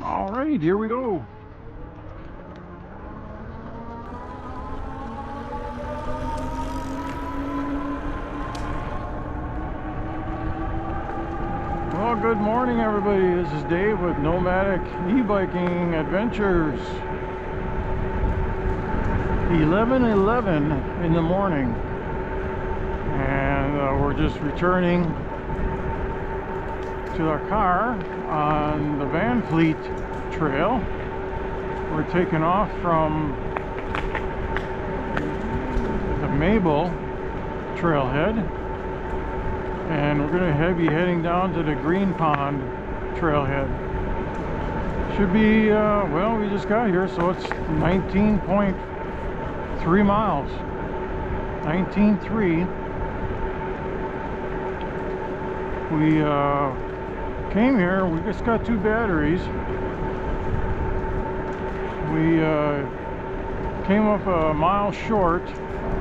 All right, here we go. Well, good morning, everybody. This is Dave with Nomadic E Biking Adventures. 11:11 in the morning, and we're just returning to our car on the Van Fleet Trail. We're taking off from the Mabel trailhead, and we're going to be heading down to the Green Pond trailhead. Should be, well, we just got here, so it's 19.3 miles. 19.3. We came here, we just got 2 batteries. We came up a mile short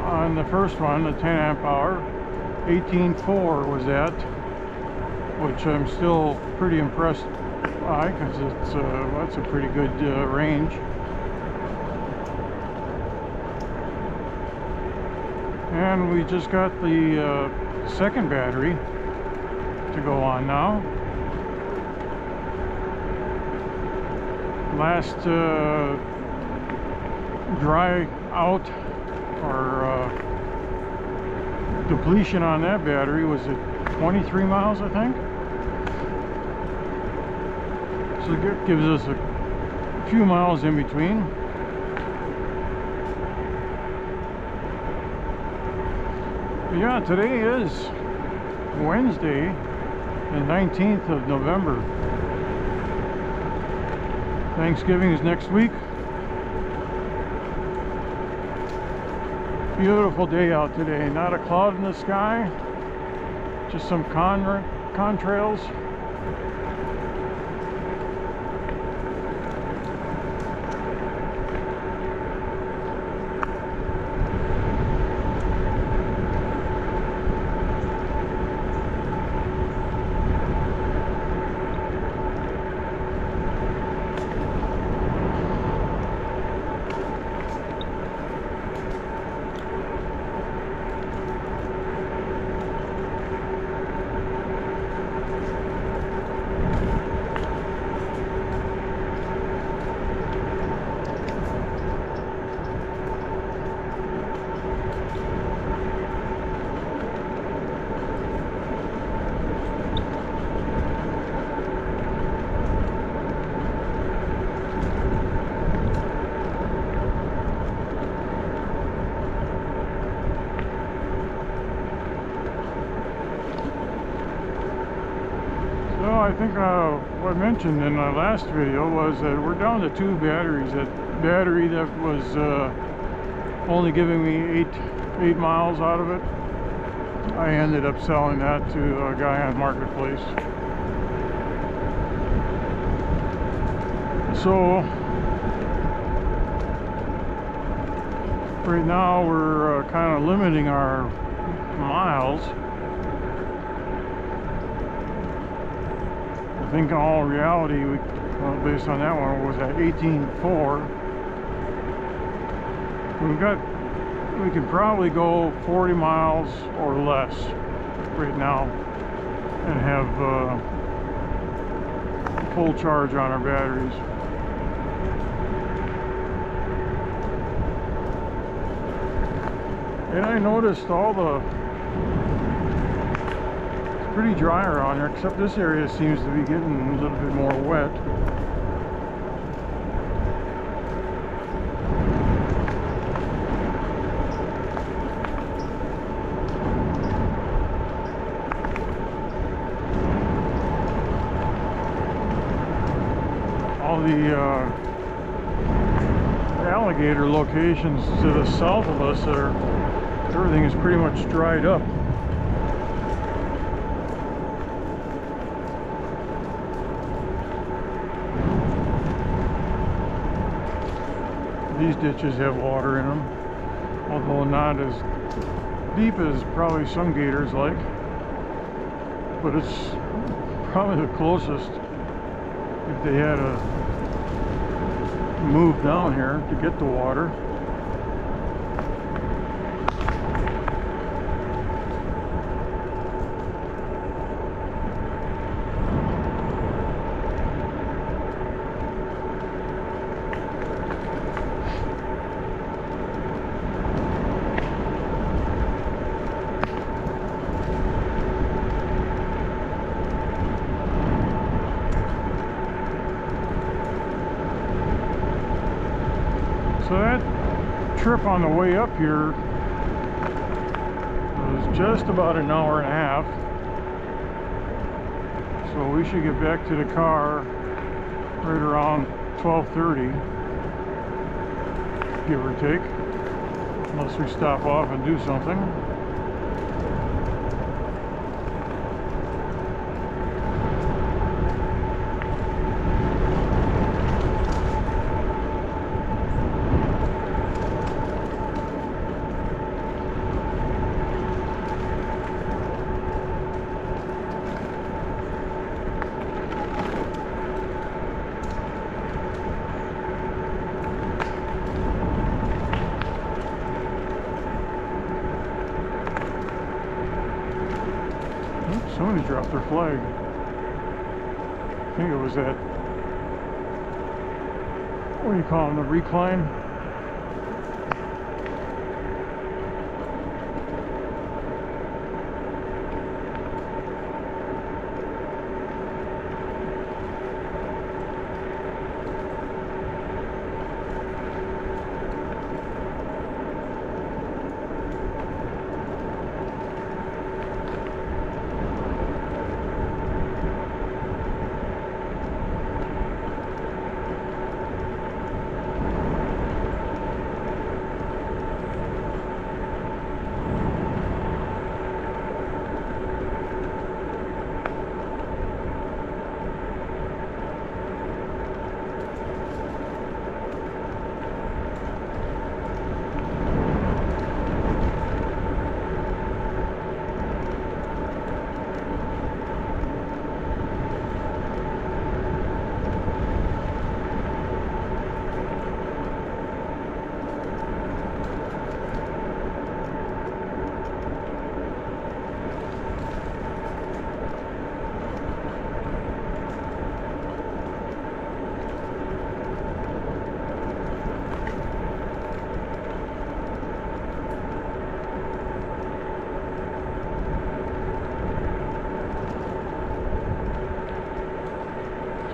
on the first one, the 10 amp hour. 18.4 was that, which I'm still pretty impressed by, because that's a pretty good range. And we just got the second battery to go on now. Last dry out or depletion on that battery was at 23 miles, I think. So it gives us a few miles in between. But yeah, today is Wednesday, the 19th of November. Thanksgiving is next week. Beautiful day out today. Not a cloud in the sky. Just some contrails. I think what I mentioned in the last video was that we're down to 2 batteries. That battery that was only giving me 8 miles out of it, I ended up selling that to a guy on Marketplace. So right now we're kind of limiting our miles. I think in all reality, based on that one, was at 18.4. We could probably go 40 miles or less right now and have full charge on our batteries. And I noticed it's pretty dry around here, except this area seems to be getting a little bit more wet. the alligator locations to the south of us everything is pretty much dried up. These ditches have water in them, although not as deep as probably some gators like, but it's probably the closest if they had to move down here to get the water. So that trip on the way up here was just about an hour and a half. So we should get back to the car right around 12:30, give or take, unless we stop off and do something. Somebody dropped their flag. I think it was that, what do you call them, the recline?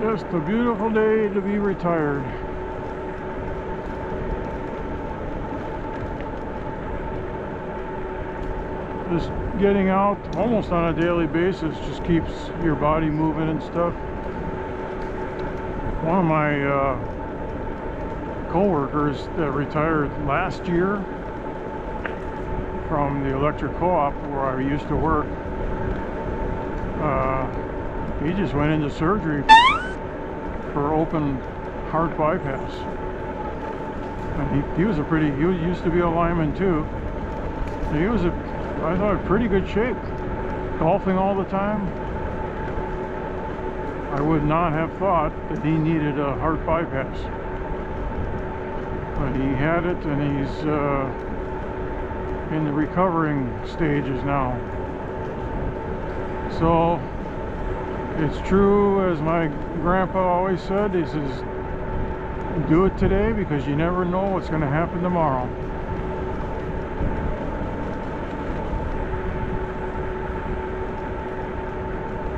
Just a beautiful day to be retired. Just getting out almost on a daily basis just keeps your body moving and stuff. One of my co-workers that retired last year from the electric co-op where I used to work, he just went into surgery for open heart bypass. And he was he used to be a lineman too. And he was I thought, pretty good shape. Golfing all the time. I would not have thought that he needed a heart bypass. But he had it, and he's in the recovering stages now. So it's true, as my grandpa always said, he says, do it today because you never know what's going to happen tomorrow.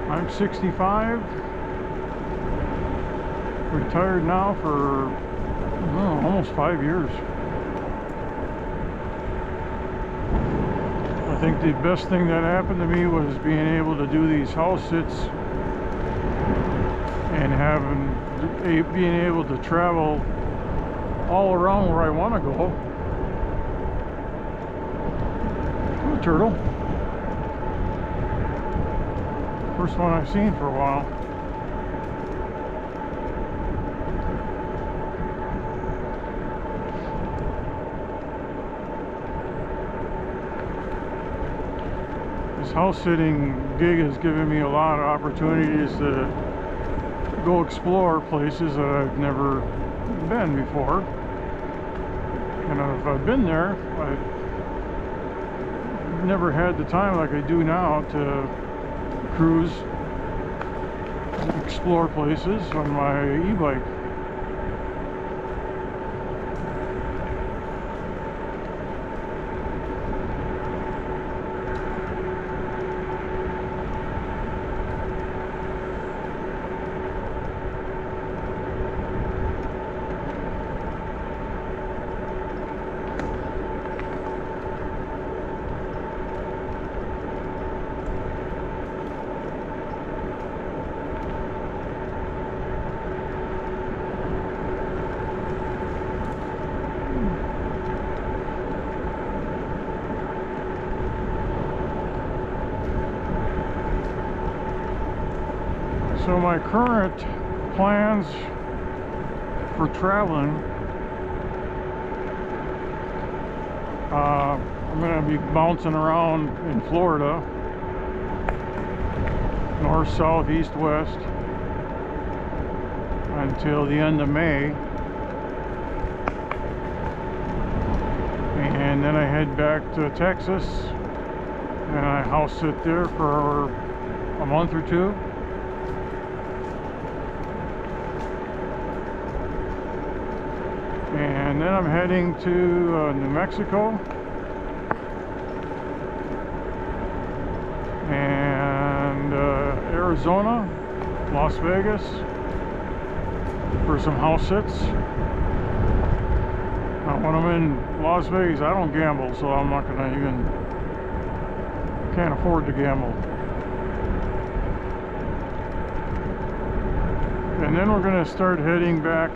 I'm 65, retired now for almost 5 years. I think the best thing that happened to me was being able to do these house sits and having being able to travel all around where I want to go. Oh, turtle. First one I've seen for a while. This house sitting gig has given me a lot of opportunities to go explore places that I've never been before. And if I've been there, I've never had the time like I do now to cruise and explore places on my e-bike. So my current plans for traveling, I'm going to be bouncing around in Florida, north, south, east, west, until the end of May. And then I head back to Texas and I house sit there for a month or two. And then I'm heading to New Mexico and Arizona, Las Vegas for some house sits. Now when I'm in Las Vegas, I don't gamble, so I'm not gonna can't afford to gamble. And then we're gonna start heading back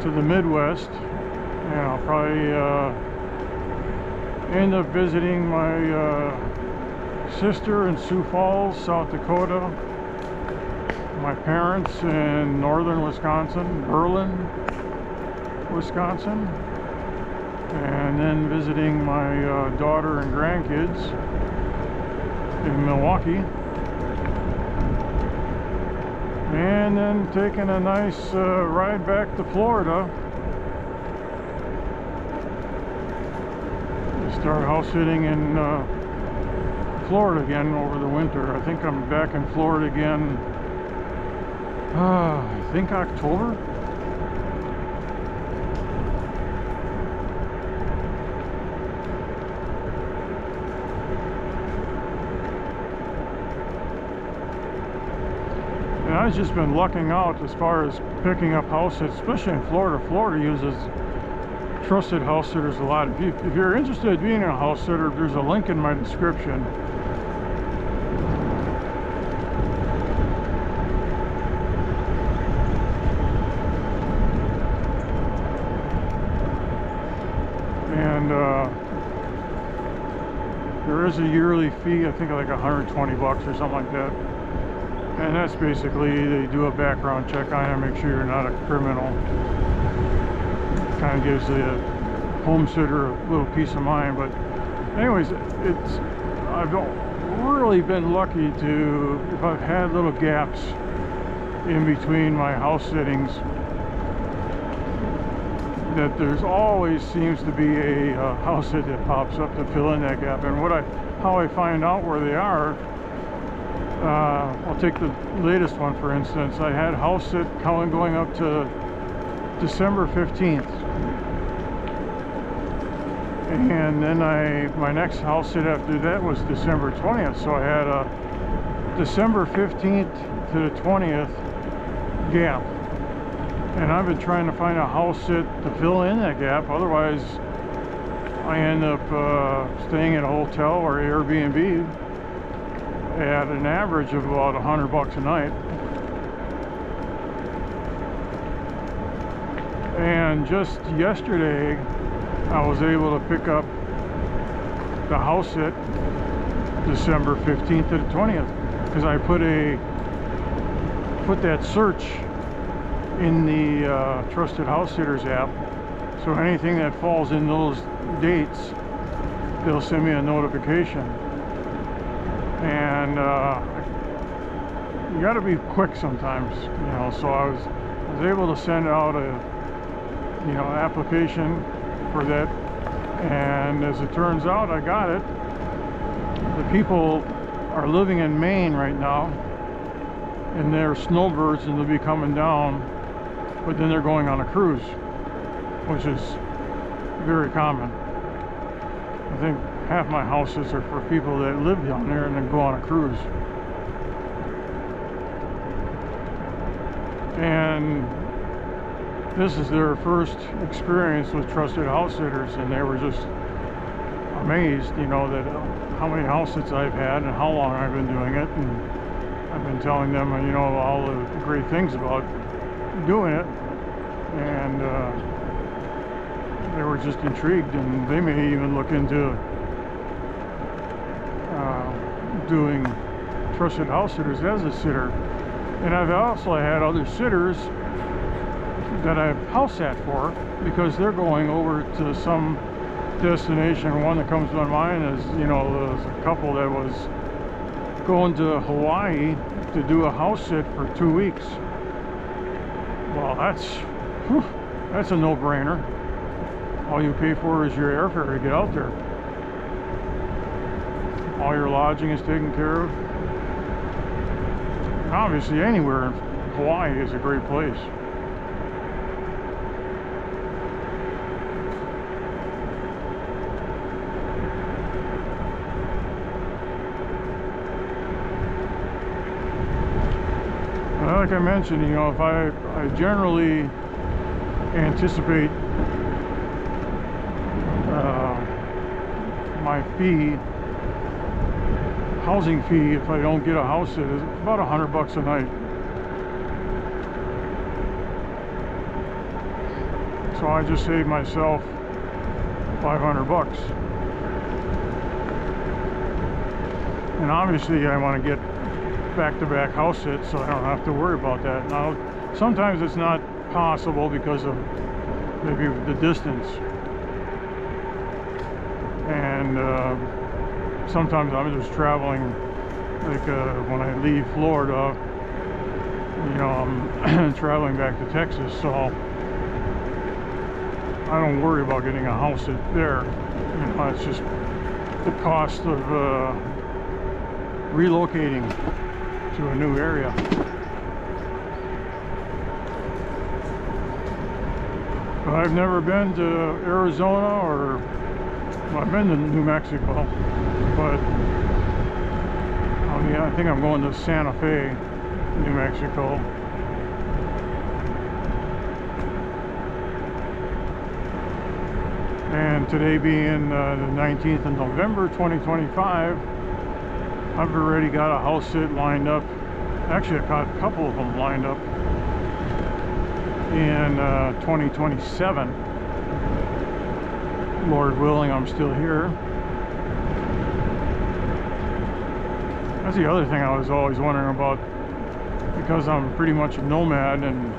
to the Midwest, and I'll probably end up visiting my sister in Sioux Falls, South Dakota, my parents in northern Wisconsin, Berlin, Wisconsin, and then visiting my daughter and grandkids in Milwaukee. And then taking a nice ride back to Florida. Start house sitting in Florida again over the winter. I think I'm back in Florida again, I think October. I've just been lucking out as far as picking up house sits, especially in Florida. Florida uses trusted house sitters a lot. If you're interested in being a house sitter, there's a link in my description. And there is a yearly fee, I think like $120 or something like that. And that's basically, they do a background check on you, make sure you're not a criminal. Kind of gives the home sitter a little peace of mind. But anyways, I've really been lucky to, if I've had little gaps in between my house sittings, that there's always seems to be a house sit that pops up to fill in that gap. And how I find out where they are, I'll take the latest one for instance. I had house sit going up to December 15th, and then my next house sit after that was December 20th. So I had a December 15th to the 20th gap, and I've been trying to find a house sit to fill in that gap. Otherwise I end up staying at a hotel or Airbnb at an average of about $100 a night. And just yesterday, I was able to pick up the house sit December 15th to the 20th, because I put that search in the Trusted House Sitters app. So anything that falls in those dates, they'll send me a notification. And you got to be quick sometimes, you know. So I was able to send out a application for that, and as it turns out, I got it. The people are living in Maine right now, and they're snowbirds, and they'll be coming down, but then they're going on a cruise, which is very common. I think half my houses are for people that live down there and then go on a cruise. And this is their first experience with Trusted House Sitters, and they were just amazed, you know, that how many house sits I've had and how long I've been doing it. And I've been telling them, you know, all the great things about doing it, and they were just intrigued, and they may even look into doing Trusted House Sitters as a sitter. And I've also had other sitters that I've house sat for, because they're going over to some destination. One that comes to my mind is, you know, there's a couple that was going to Hawaii to do a house sit for 2 weeks. Well, that's a no-brainer. All you pay for is your airfare to get out there. All your lodging is taken care of. And obviously, anywhere in Hawaii is a great place. Like I mentioned, you know, if I generally anticipate my housing fee, if I don't get a house sit, is about $100 a night. So I just saved myself $500. And obviously I want to get back-to-back house sits, so I don't have to worry about that. Now, sometimes it's not possible because of maybe the distance, and sometimes I'm just traveling, like when I leave Florida, you know, I'm traveling back to Texas, so I don't worry about getting a house sit there. You know, it's just the cost of relocating to a new area. But I've never been to Arizona, or well, I've been to New Mexico, but I think I'm going to Santa Fe, New Mexico. And today being the 19th of November 2025, I've already got a house sit lined up. Actually, I've got a couple of them lined up in 2027. Lord willing, I'm still here. That's the other thing I was always wondering about, because I'm pretty much a nomad, and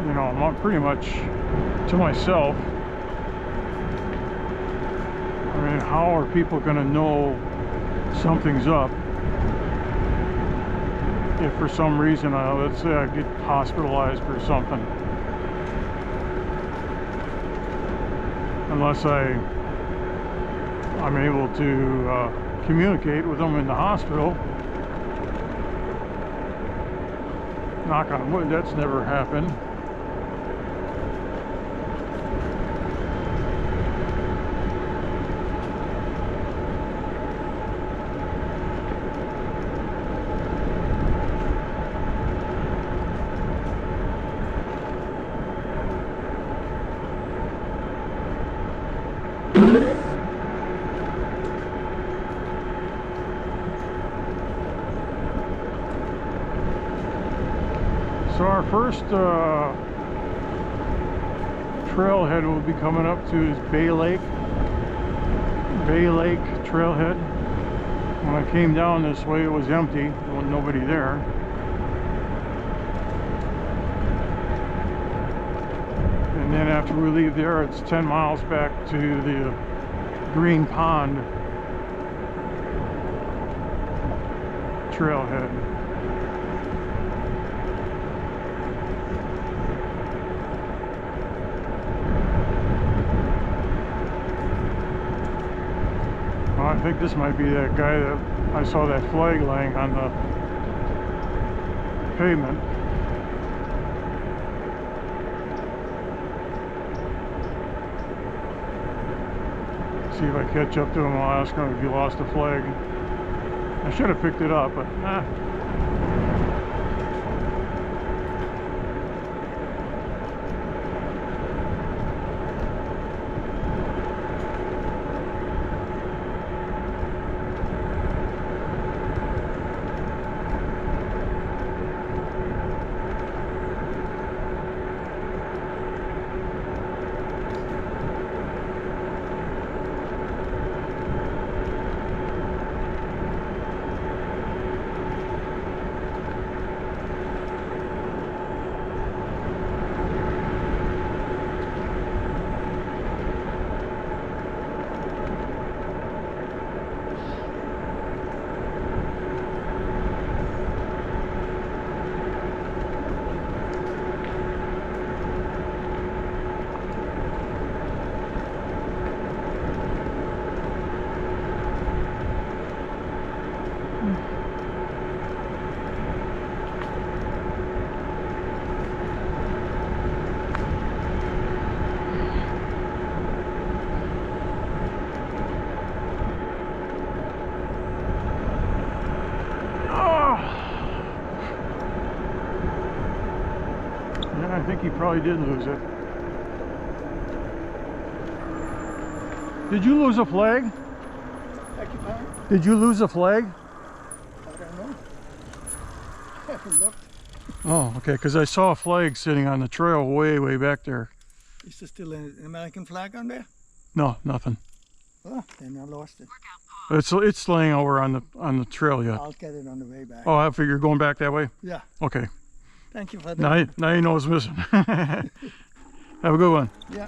you know, I'm pretty much to myself. I mean, how are people going to know something's up if for some reason, let's say I get hospitalized for something? Unless I'm able to communicate with them in the hospital. Knock on wood, that's never happened. So our first trailhead we'll be coming up to is Bay Lake trailhead. When I came down this way, it was empty. There was nobody there. And then after we leave there, it's 10 miles back to the Green Pond trailhead. Well, I think this might be that guy that I saw that flag laying on the pavement. See if I catch up to him. I'll ask him if he lost a flag. I should have picked it up, but nah. I think he probably did lose it. Did you lose a flag? Did you lose a flag? I don't know. I haven't looked. Oh, okay, because I saw a flag sitting on the trail way back there. Is there still an American flag on there? No, nothing. Oh, then I lost it. It's laying over on the trail yet. I'll get it on the way back. Oh, I figure you're going back that way? Yeah. Okay. Thank you for that. Now you know it's missing. Have a good one. Yeah.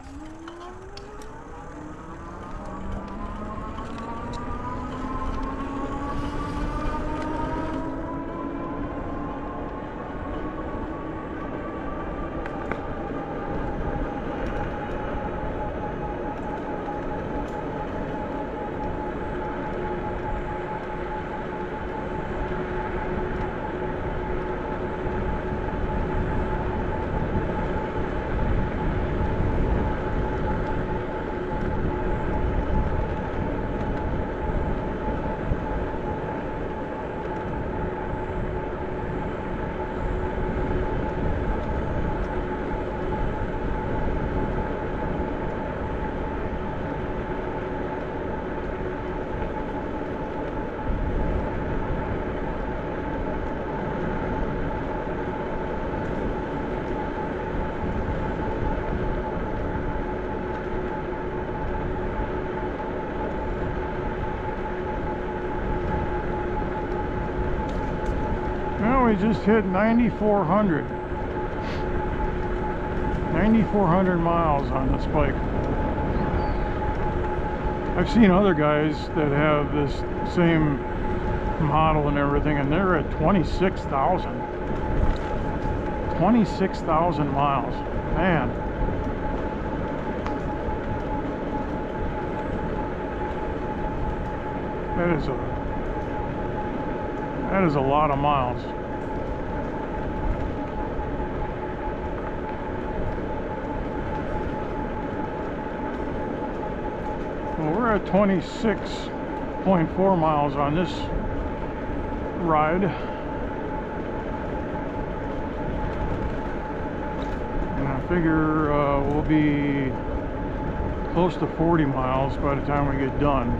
Well, we just hit 9,400. 9,400 miles on this bike. I've seen other guys that have this same model and everything, and they're at 26,000. 26,000 miles. Man. That is a lot of miles. Well, we're at 26.4 miles on this ride. And I figure we'll be close to 40 miles by the time we get done.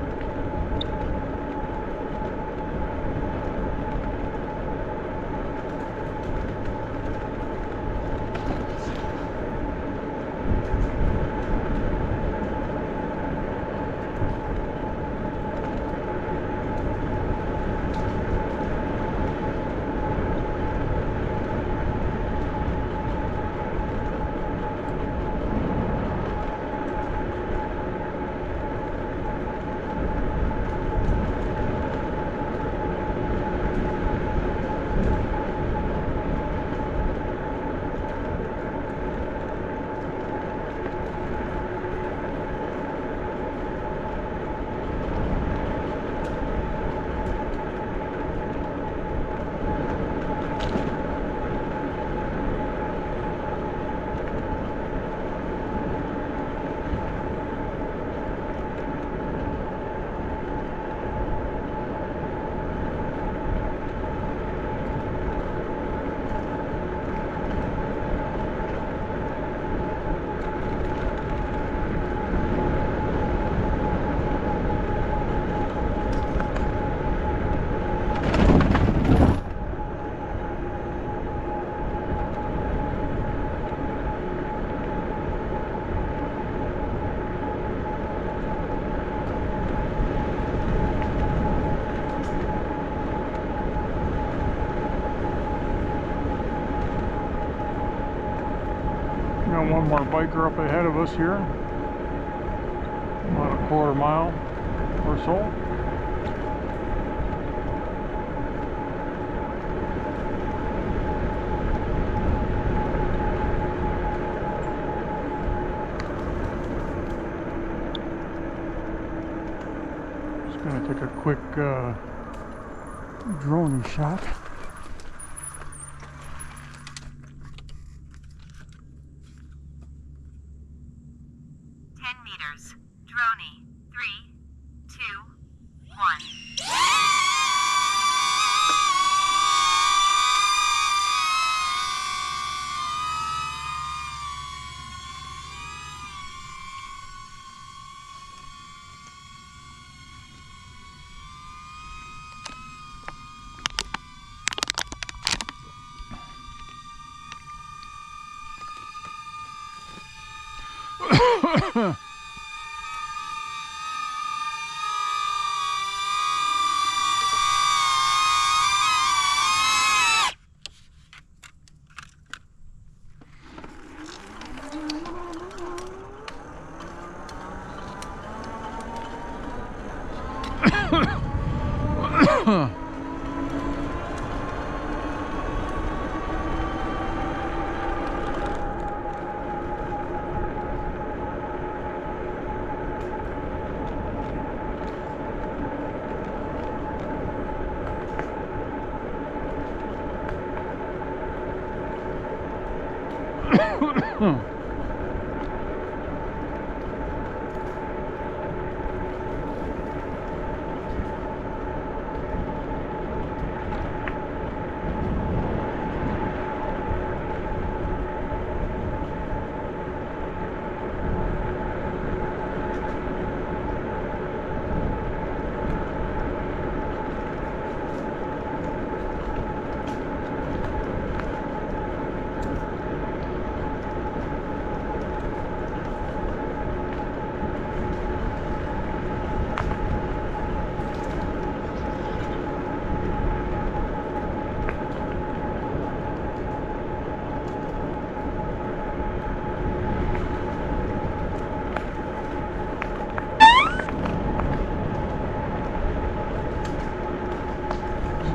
One more biker up ahead of us here. About a quarter mile or so. Just gonna take a quick drone shot. Droney. 3, 2, 1.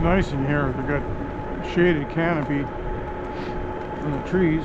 Nice in here. They've got shaded canopy from the trees.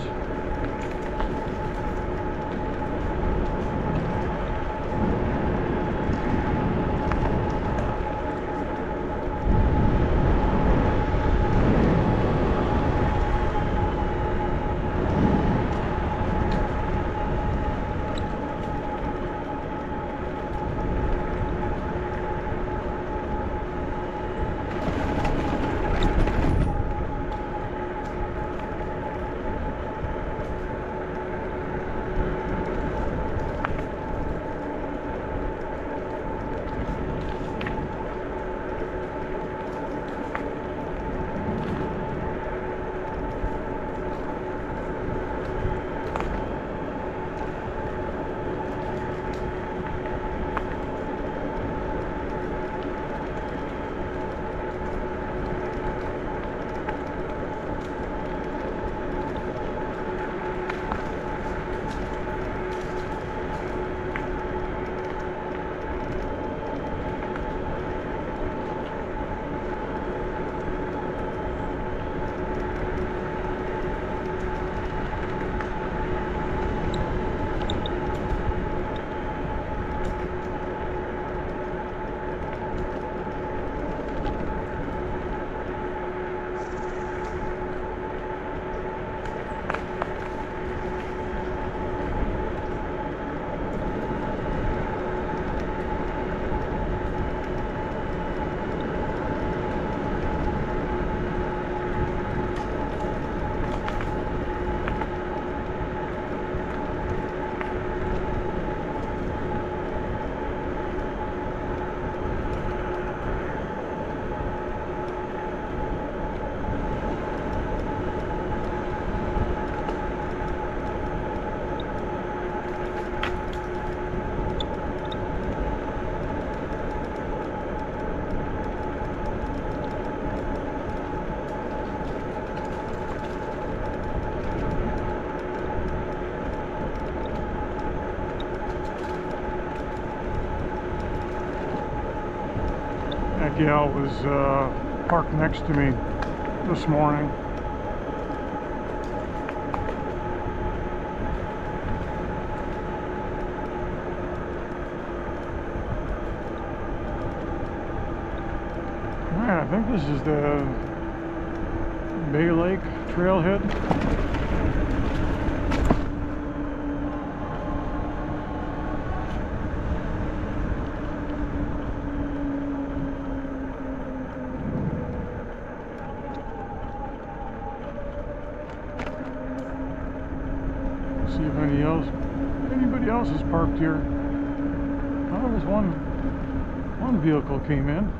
That gal was parked next to me this morning. Alright, I think this is the Bay Lake trailhead. See if anybody else is parked here. Oh, there's one vehicle came in.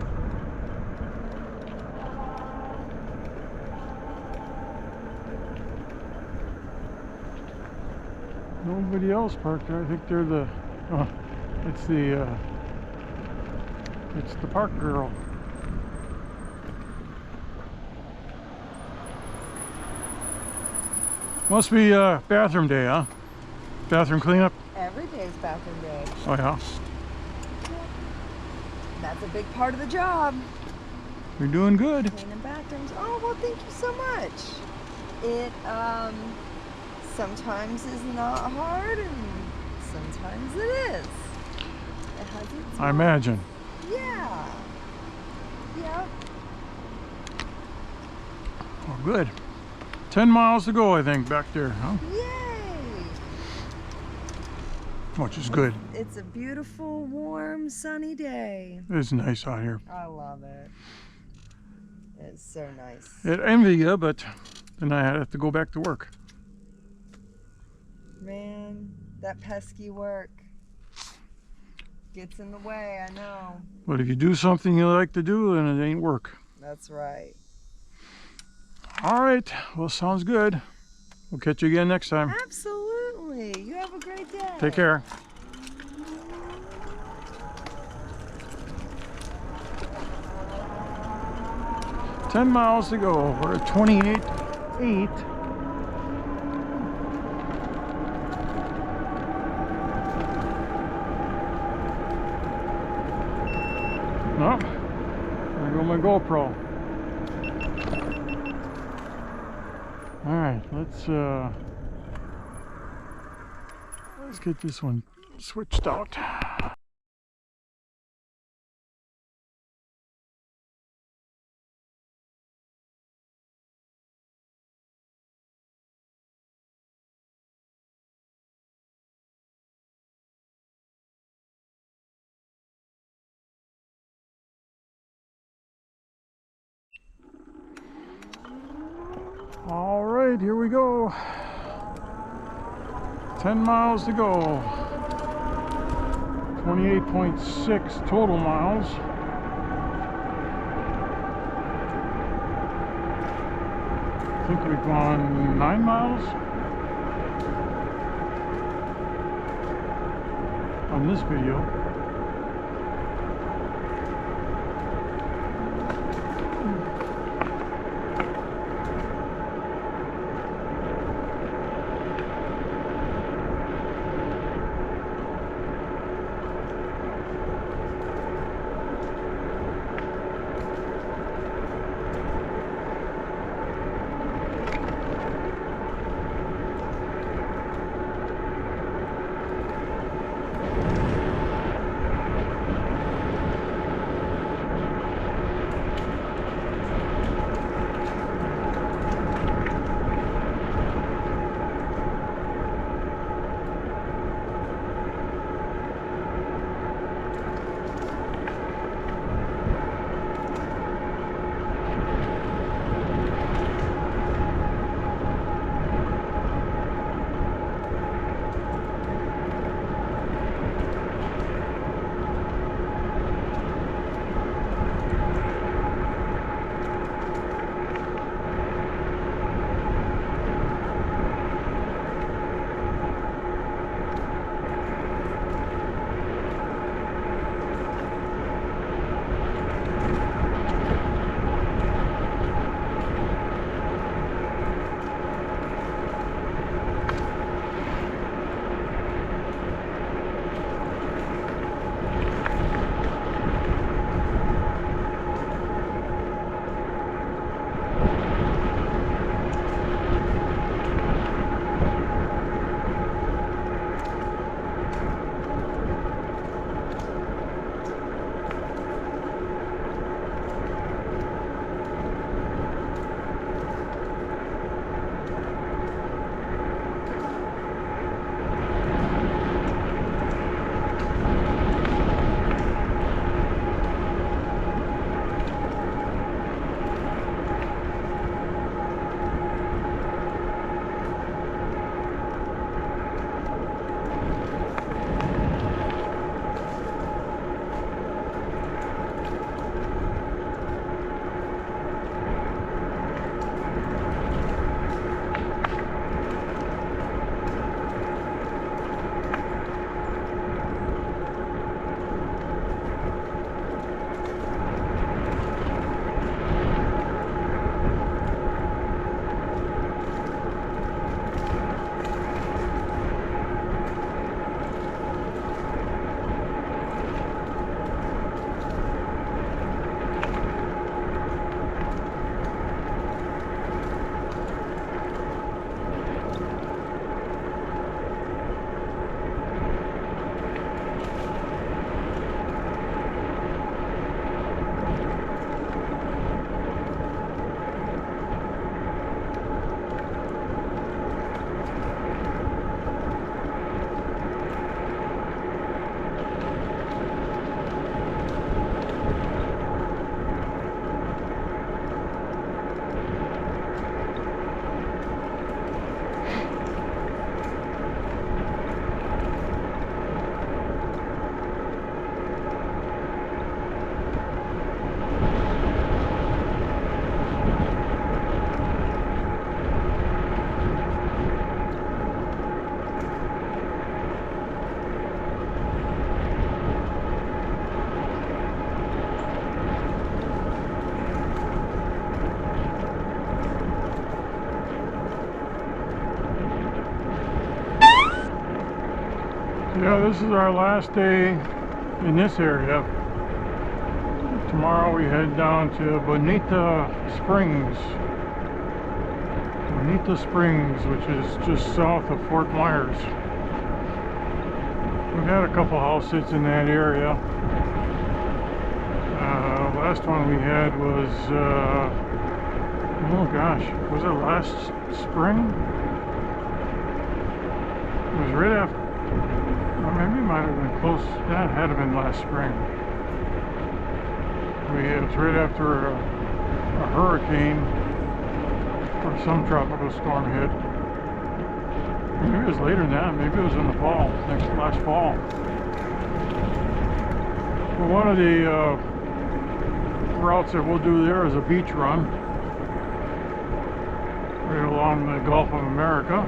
Nobody else parked there. I think they're the it's the park girl. Must be bathroom day, huh? Bathroom cleanup? Every day's bathroom day. Oh yeah. That's a big part of the job. You're doing good. Cleaning bathrooms. Oh, well, thank you so much. It sometimes is not hard and sometimes it is. It has its I imagine. Yeah. Yep. Oh, good. 10 miles to go, I think, back there, huh? Yay! Which is good. It's a beautiful, warm, sunny day. It's nice out here. I love it. It's so nice. I'd envy you, but then I have to go back to work. Man, that pesky work gets in the way, I know. But if you do something you like to do, then it ain't work. That's right. All right. Well, sounds good. We'll catch you again next time. Absolutely. You have a great day. Take care. "10 miles to go. We're at 28.8. No, there go my GoPro. All right, let's get this one switched out. All right, here we go. 10 miles to go. 28.6 total miles. I think we've gone 9 miles on this video. Yeah, this is our last day in this area. Tomorrow we head down to Bonita Springs. Bonita Springs, which is just south of Fort Myers. We've had a couple house sits in that area. Last one we had was, oh gosh, was it last spring? It was right after, or maybe it might have been close, that had to have been last spring. It was right after a hurricane or some tropical storm hit. Maybe it was later than that. Maybe it was in the fall, last fall. Well, one of the routes that we'll do there is a beach run right along the Gulf of America.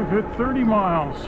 Hit 30 miles.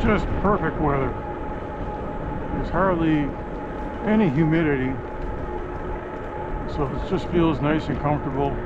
Just perfect weather. There's hardly any humidity, so it just feels nice and comfortable.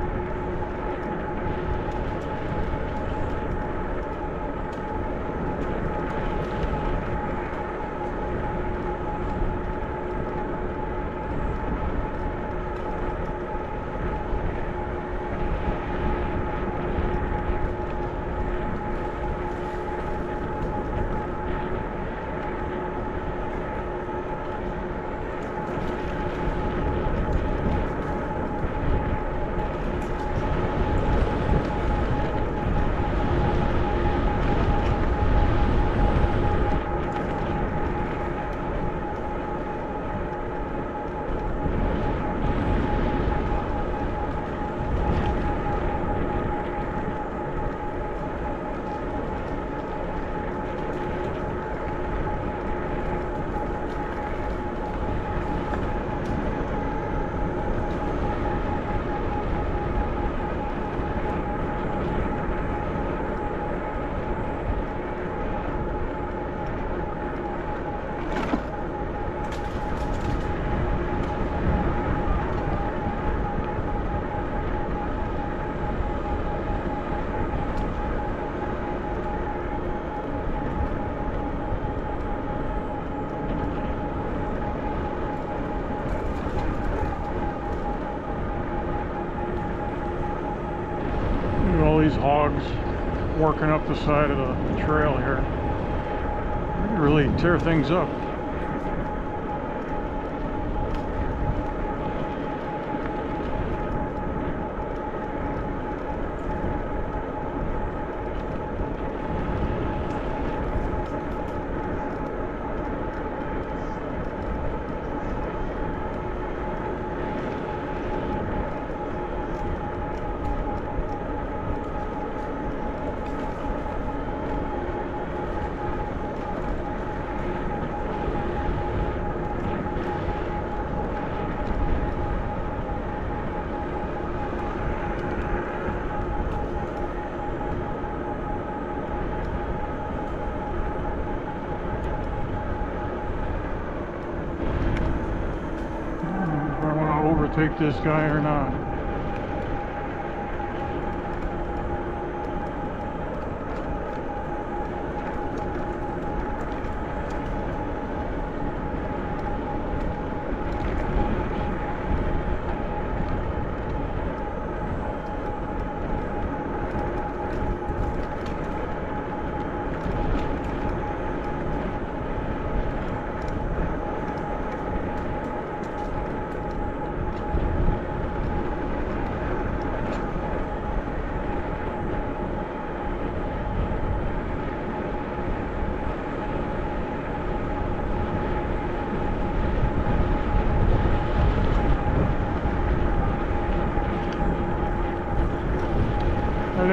These hogs working up the side of the trail here. They really tear things up. Take this guy or not.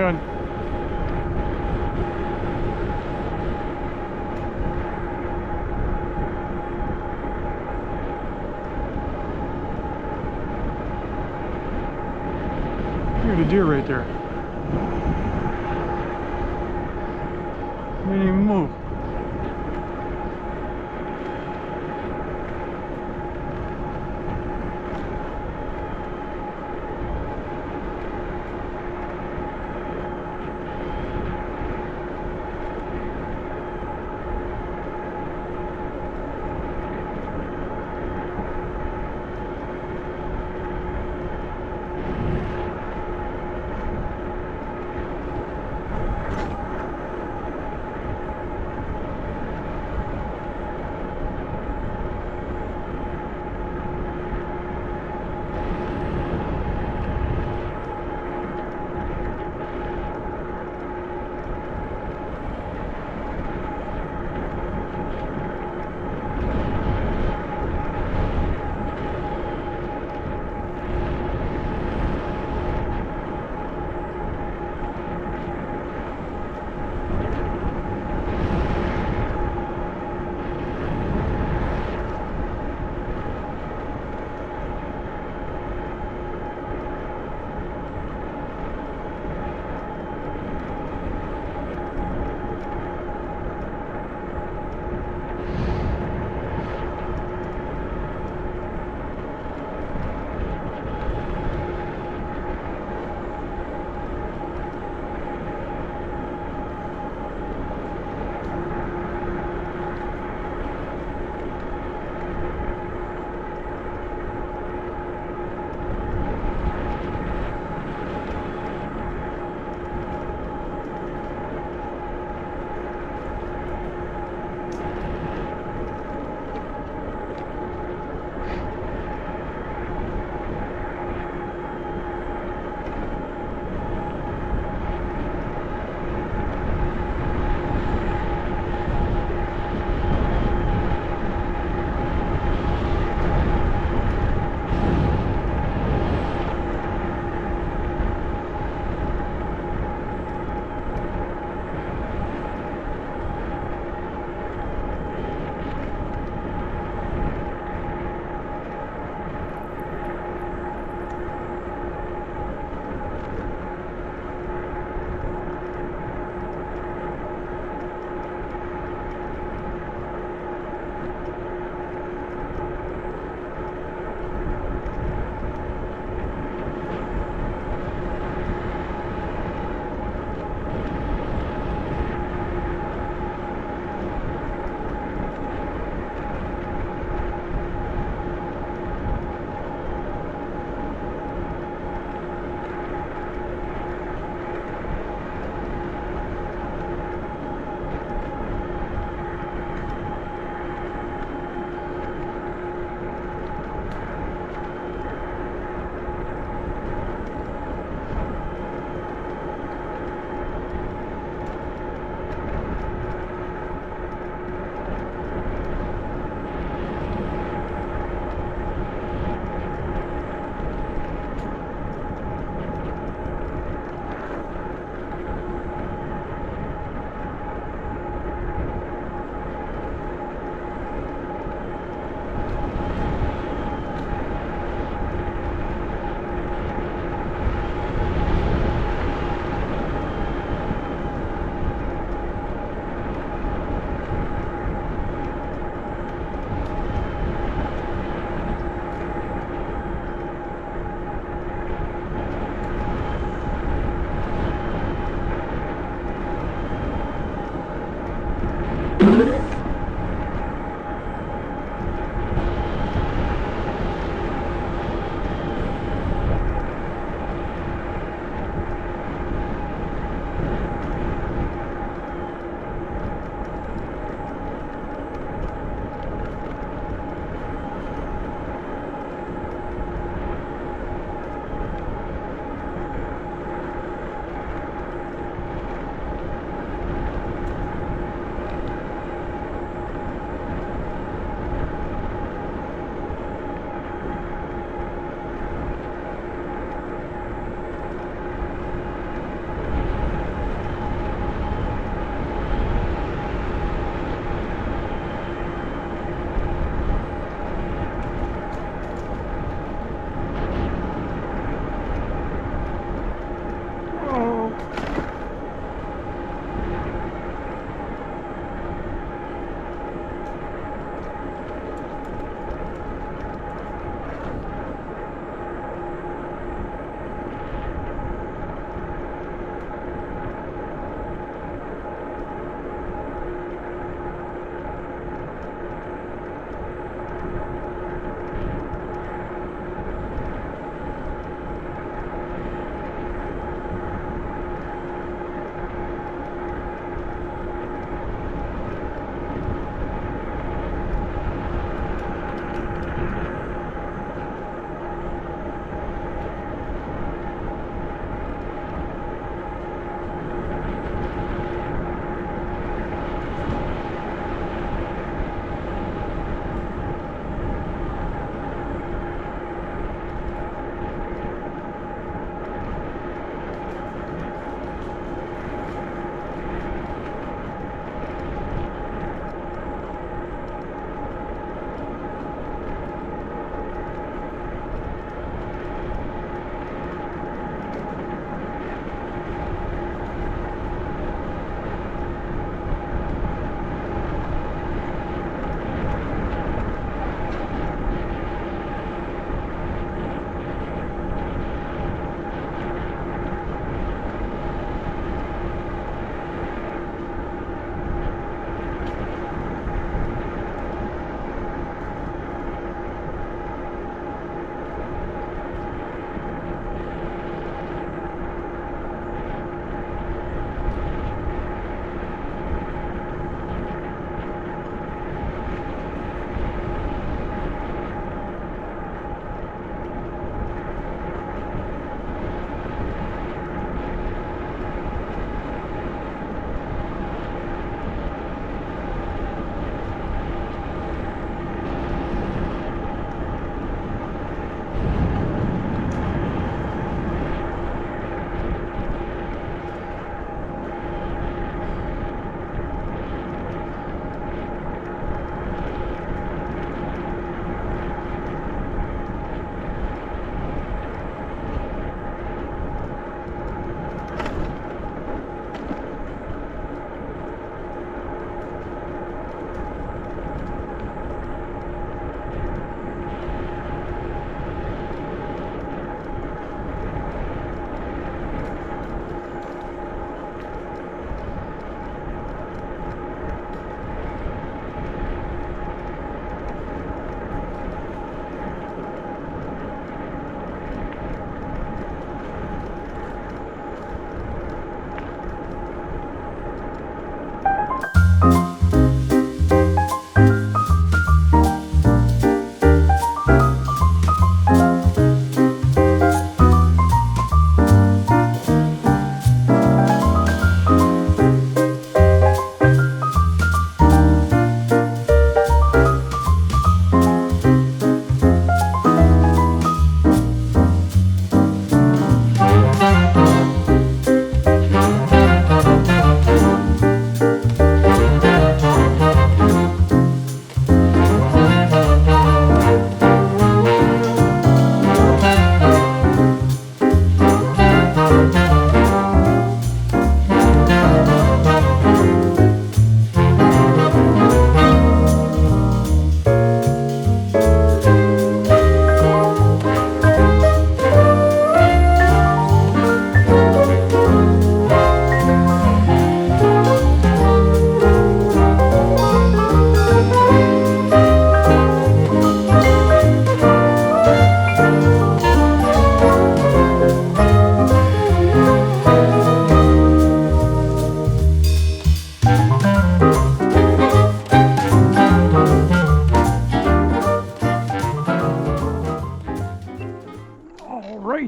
in. Here's a deer right there. Didn't even move.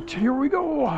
right, here we go.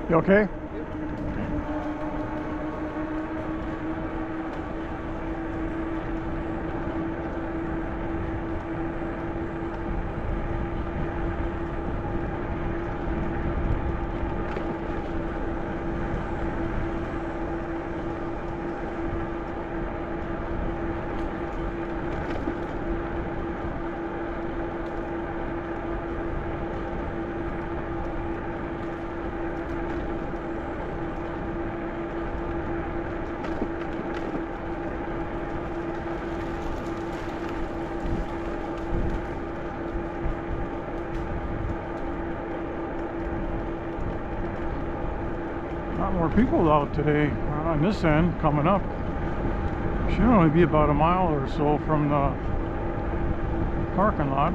You okay? Lot more people out today on this end coming up. Should only be about a mile or so from the parking lot.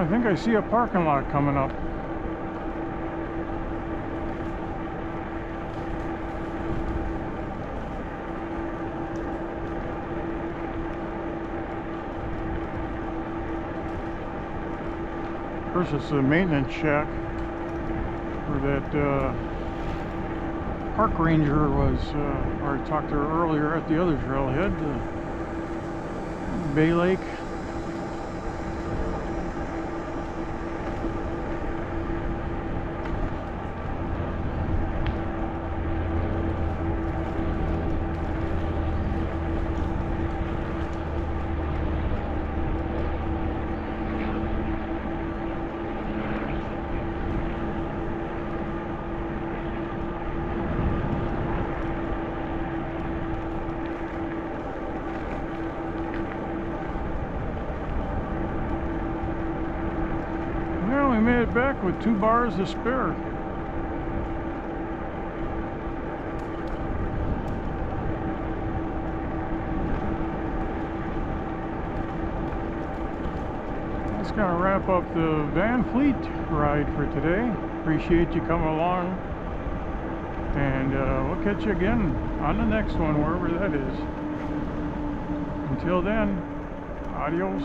I think I see a parking lot coming up. Of course, it's the maintenance shack where that park ranger was, or I talked to her earlier at the other trailhead, Bay Lake. Well, we made it back with 2 bars to spare. That's going to wrap up the Van Fleet ride for today. Appreciate you coming along. And we'll catch you again on the next one, wherever that is. Until then, adios.